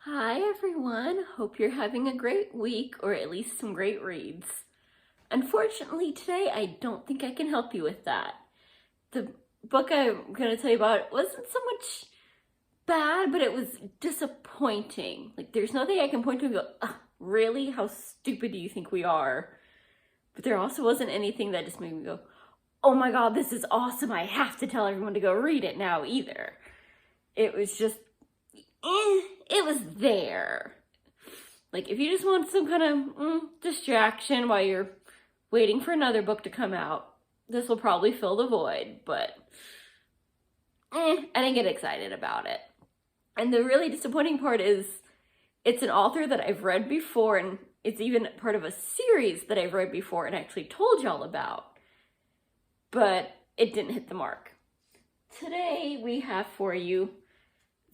Hi everyone, hope you're having a great week or at least some great reads. Unfortunately today I don't think I can help you with that. The book I'm going to tell you about wasn't so much bad, but it was disappointing. Like there's nothing I can point to and go, really? How stupid do you think we are? But there also wasn't anything that just made me go, oh my god, this is awesome, I have to tell everyone to go read it now either. It was just it was there. Like, if you just want some kind of distraction while you're waiting for another book to come out, this will probably fill the void, but I didn't get excited about it. And the really disappointing part is it's an author that I've read before, and it's even part of a series that I've read before and actually told y'all about, but it didn't hit the mark. Today we have for you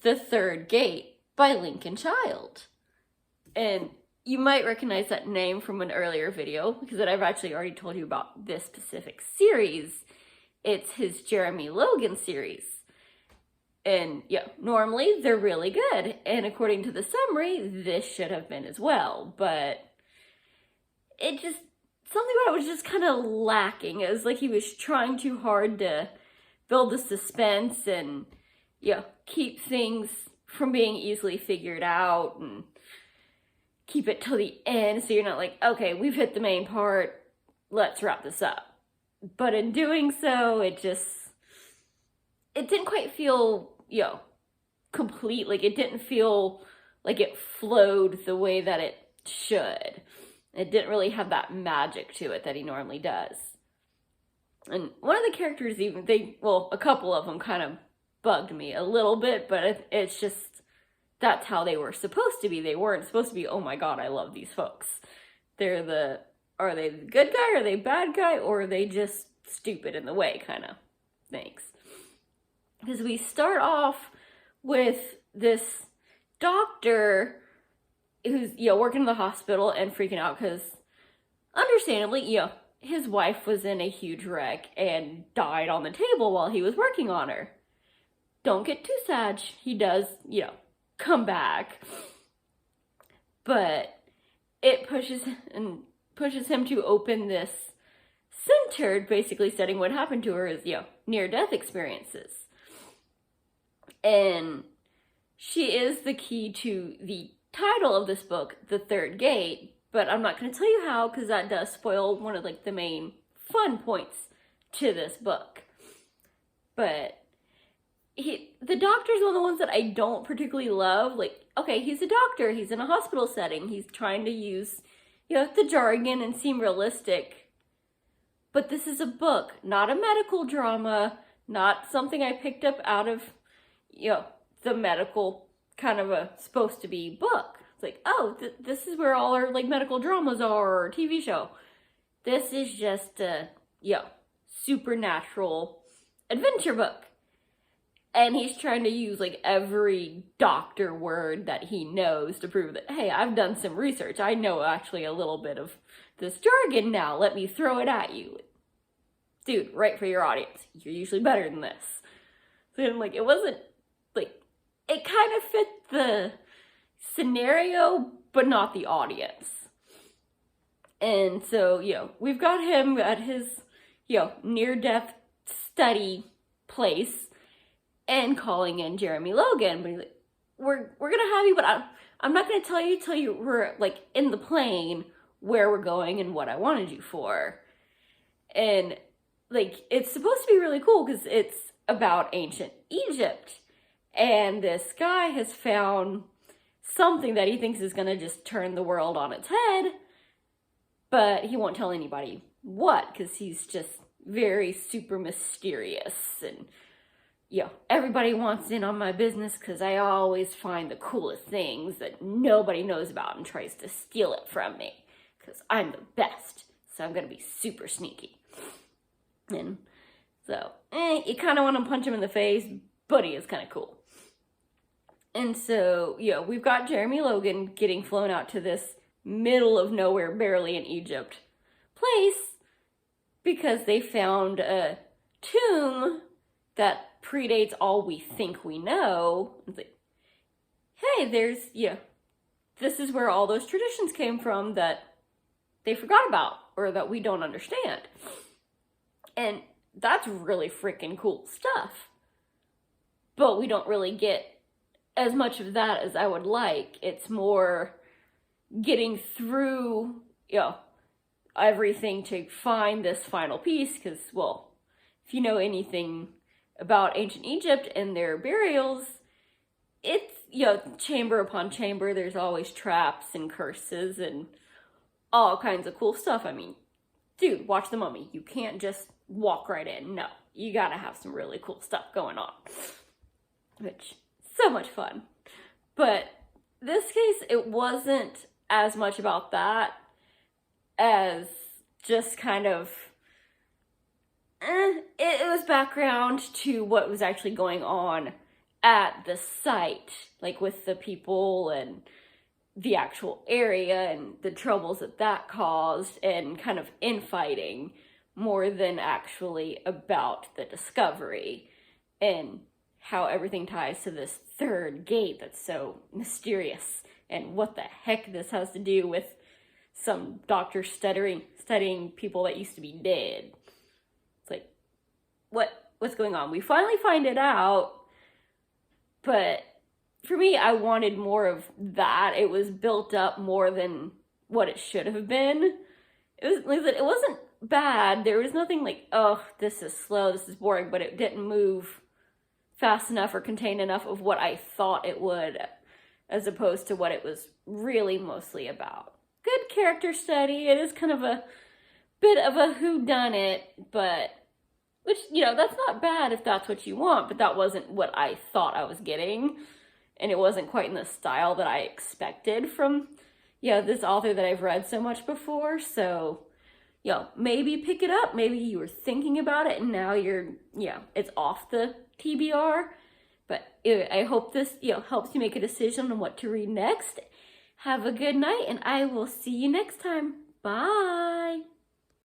The Third Gate by Lincoln Child. And you might recognize that name from an earlier video because I've actually already told you about this specific series. It's his Jeremy Logan series. And yeah, normally they're really good. And according to the summary, this should have been as well. But it just, something about it was just kind of lacking. It was like he was trying too hard to build the suspense and keep things from being easily figured out and keep it till the end so you're not like, okay, we've hit the main part, let's wrap this up. But in doing so, it didn't quite feel, complete. Like it didn't feel like it flowed the way that it should. It didn't really have that magic to it that he normally does. And one of the characters a couple of them kind of bugged me a little bit, but it's just, that's how they were supposed to be. They weren't supposed to be, oh my god, I love these folks. Are they the good guy, are they bad guy, or are they just stupid in the way kind of things. Because we start off with this doctor who's, working in the hospital and freaking out because, understandably, his wife was in a huge wreck and died on the table while he was working on her. Don't get too sad. He does, come back. But it pushes him to open this center, basically studying what happened to her as, near-death experiences. And she is the key to the title of this book, The Third Gate, but I'm not going to tell you how because that does spoil one of the main fun points to this book. But the doctor's one of the ones that I don't particularly love. Like, okay, he's a doctor, he's in a hospital setting, he's trying to use, the jargon and seem realistic. But this is a book, not a medical drama, not something I picked up out of, the medical kind of a supposed to be book. It's like, oh, this is where all our medical dramas are, or TV show. This is just a, supernatural adventure book. And he's trying to use every doctor word that he knows to prove that, hey, I've done some research. I know actually a little bit of this jargon now. Let me throw it at you. Dude, right for your audience. You're usually better than this. So it wasn't it kind of fit the scenario, but not the audience. And so, we've got him at his, near-death study place and calling in Jeremy Logan. But he's like, we're gonna have you, but I'm not gonna tell you till we're in the plane where we're going and what I wanted you for. And it's supposed to be really cool because it's about ancient Egypt. And this guy has found something that he thinks is gonna just turn the world on its head, but he won't tell anybody what because he's just very super mysterious. And everybody wants in on my business because I always find the coolest things that nobody knows about and tries to steal it from me because I'm the best. So I'm going to be super sneaky. And so, you kind of want to punch him in the face, but he is kind of cool. And so, we've got Jeremy Logan getting flown out to this middle of nowhere, barely in Egypt, place because they found a tomb that predates all we think we know. It's like, hey, this is where all those traditions came from that they forgot about or that we don't understand. And that's really freaking cool stuff. But we don't really get as much of that as I would like. It's more getting through, everything to find this final piece, because, well, if you know anything about ancient Egypt and their burials, it's, chamber upon chamber, there's always traps and curses and all kinds of cool stuff. I mean, dude, watch The Mummy. You can't just walk right in. No, you gotta have some really cool stuff going on. Which, so much fun. But this case, it wasn't as much about that as just kind of, it was background to what was actually going on at the site, like with the people and the actual area and the troubles that caused and kind of infighting more than actually about the discovery and how everything ties to this third gate that's so mysterious and what the heck this has to do with some doctor studying people that used to be dead. It's like, what's going on? We finally find it out, but for me, I wanted more of that. It was built up more than what it should have been. It wasn't bad. There was nothing like, oh, this is slow, this is boring, but it didn't move fast enough or contain enough of what I thought it would, as opposed to what it was really mostly about. Good character study. It is kind of a bit of a whodunit, but which, that's not bad if that's what you want, but that wasn't what I thought I was getting. And it wasn't quite in the style that I expected from, this author that I've read so much before. So, maybe pick it up. Maybe you were thinking about it and now it's off the TBR. But I hope this, helps you make a decision on what to read next. Have a good night, and I will see you next time. Bye!